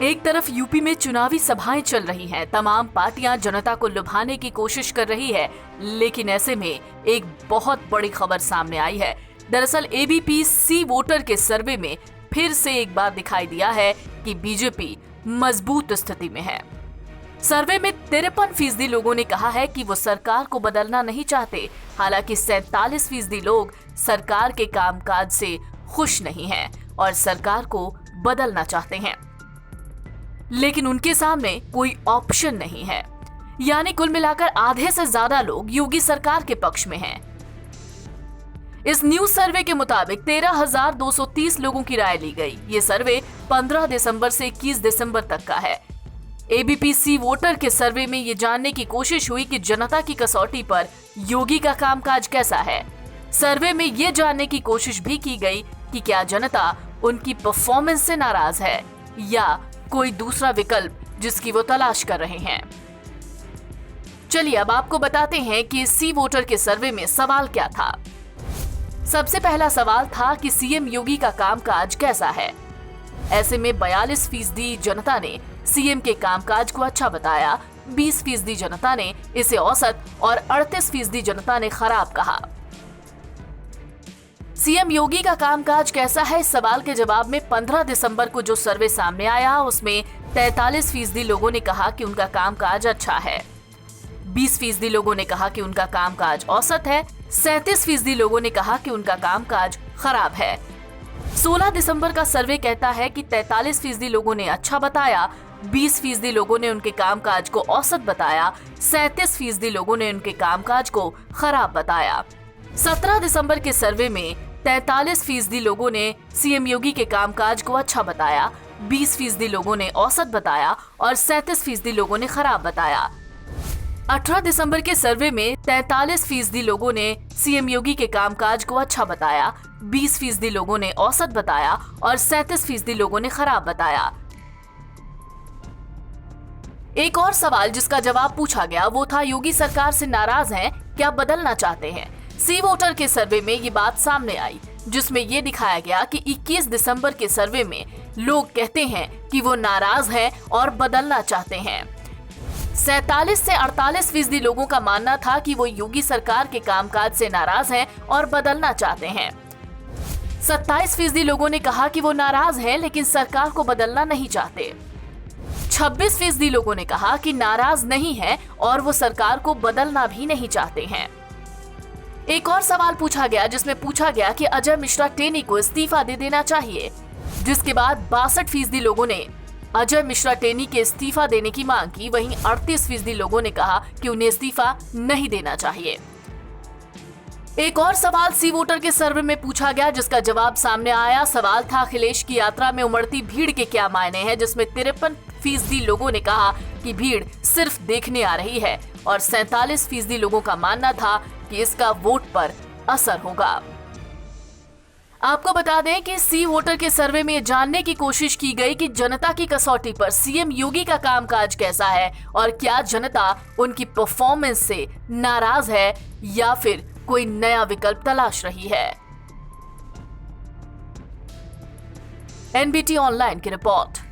एक तरफ यूपी में चुनावी सभाएं चल रही हैं, तमाम पार्टियां जनता को लुभाने की कोशिश कर रही है, लेकिन ऐसे में एक बहुत बड़ी खबर सामने आई है। दरअसल एबीपी सी वोटर के सर्वे में फिर से एक बार दिखाई दिया है कि बीजेपी मजबूत स्थिति में है। सर्वे में 53% लोगों ने कहा है कि वो सरकार को बदलना नहीं चाहते, हालांकि 47% लोग सरकार के कामकाज से खुश नहीं हैं और सरकार को बदलना चाहते हैं, लेकिन उनके सामने कोई ऑप्शन नहीं है। यानी कुल मिलाकर आधे से ज्यादा लोग योगी सरकार के पक्ष में हैं। इस न्यूज सर्वे के मुताबिक 13,230 लोगों की राय ली गई। ये सर्वे 15 दिसंबर से 21 दिसंबर तक का है। एबीपी सी वोटर के सर्वे में ये जानने की कोशिश हुई कि जनता की कसौटी पर योगी का कामकाज कैसा है। सर्वे में ये जानने की कोशिश भी की गई कि क्या जनता उनकी परफॉर्मेंस से नाराज है या कोई दूसरा विकल्प जिसकी वो तलाश कर रहे हैं। चलिए अब आपको बताते हैं कि सी वोटर के सर्वे में सवाल क्या था। सबसे पहला सवाल था कि सीएम योगी का कामकाज कैसा है। ऐसे में 42% जनता ने सीएम के कामकाज को अच्छा बताया, 20% जनता ने इसे औसत और 38% जनता ने खराब कहा। सीएम योगी का कामकाज कैसा है, इस सवाल के जवाब में 15 दिसंबर को जो सर्वे सामने आया उसमें 43% लोगों ने कहा कि उनका कामकाज अच्छा है, 20% लोगों ने कहा कि उनका कामकाज औसत है, 37% लोगों ने कहा कि उनका कामकाज खराब है। 16 दिसंबर का सर्वे कहता है कि 43% लोगों ने अच्छा बताया, 20% लोगों ने उनके कामकाज को औसत बताया, 37% लोगों ने उनके कामकाज को खराब बताया। 17 दिसंबर के सर्वे में 43% लोगों ने सीएम योगी के कामकाज को अच्छा बताया, 20% लोगों ने औसत बताया और 37% लोगों ने खराब बताया। 18 दिसंबर के सर्वे में 43% लोगों ने सीएम योगी के कामकाज को अच्छा बताया, 20% लोगों ने औसत बताया और 37% लोगों ने खराब बताया। एक और सवाल जिसका जवाब पूछा गया वो था योगी सरकार से नाराज हैं, क्या बदलना चाहते हैं। सी वोटर के सर्वे में ये बात सामने आई, जिसमें ये दिखाया गया कि 21 दिसंबर के सर्वे में लोग कहते हैं कि वो नाराज हैं और बदलना चाहते हैं। 47 से 48% लोगों का मानना था कि वो योगी सरकार के कामकाज से नाराज हैं और बदलना चाहते हैं। 27% लोगों ने कहा कि वो नाराज हैं लेकिन सरकार को बदलना नहीं चाहते। 26% लोगों ने कहा कि नाराज नहीं है और वो सरकार को बदलना भी नहीं चाहते हैं। एक और सवाल पूछा गया जिसमें पूछा गया कि अजय मिश्रा टेनी को इस्तीफा दे देना चाहिए, जिसके बाद 62% लोगों ने अजय मिश्रा टेनी के इस्तीफा देने की मांग की। वहीं 38% लोगों ने कहा कि उन्हें इस्तीफा नहीं देना चाहिए। एक और सवाल सी वोटर के सर्वे में पूछा गया जिसका जवाब सामने आया। सवाल था अखिलेश की यात्रा में उमड़ती भीड़ के क्या मायने हैं, जिसमें 53% लोगों ने कहा कि भीड़ सिर्फ देखने आ रही है और 47% लोगों का मानना था कि इसका वोट पर असर होगा। आपको बता दें कि सी वोटर के सर्वे में जानने की कोशिश की गई कि जनता की कसौटी पर सीएम योगी का कामकाज कैसा है और क्या जनता उनकी परफॉर्मेंस से नाराज है या फिर कोई नया विकल्प तलाश रही है। एनबीटी ऑनलाइन की रिपोर्ट।